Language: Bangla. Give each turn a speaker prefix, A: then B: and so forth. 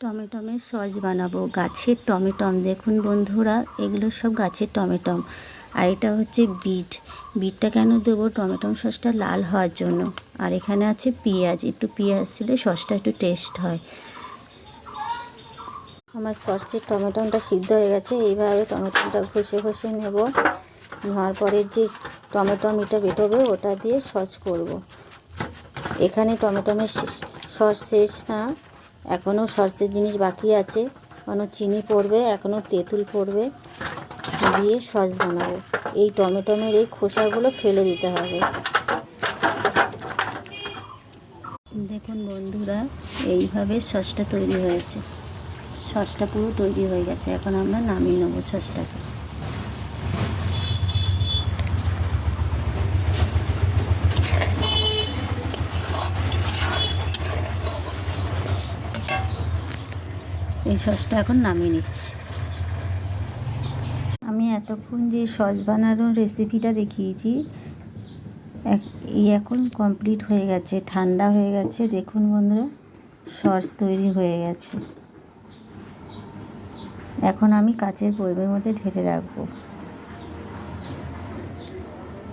A: টমেটোমের সস বানাবো। গাছের টমেটম দেখুন বন্ধুরা, এগুলো সব গাছের টমেটম। আর এটা হচ্ছে বিট। বিটটা কেন দেবো? টমেটম সসটা লাল হওয়ার জন্য। আর এখানে আছে পেঁয়াজ, একটু পেঁয়াজ দিলে সসটা একটু টেস্ট হয়। আমার সসের টমেটমটা সিদ্ধ হয়ে গেছে। এইভাবে টমেটমটা ঘষে ঘষে নেব। নেওয়ার পরে যে টমেটম এটা বেটোবে ওটা দিয়ে সস করব। এখানে টমেটমের সস শেষ না, এখনও সসের জিনিস বাকি আছে। এখনও চিনি পড়বে, এখনও তেঁতুল পড়বে, দিয়ে সস বানাবো। এই টমেটমের এই খোসাগুলো ফেলে দিতে হবে। দেখুন বন্ধুরা, এইভাবে সসটা তৈরি হয়েছে। সসটা পুরো তৈরি হয়ে গেছে। এখন আমরা নামিয়ে নেবো সসটাকে। এই সসটা এখন নামিয়ে নিচ্ছি। আমি এতক্ষণ যে সস বানানোর রেসিপিটা দেখিয়েছি, এই এখন কমপ্লিট হয়ে গেছে, ঠান্ডা হয়ে গেছে। দেখুন বন্ধুরা, সস তৈরি হয়ে গেছে। এখন আমি কাচের বয়ামের মধ্যে ঢেলে রাখবো।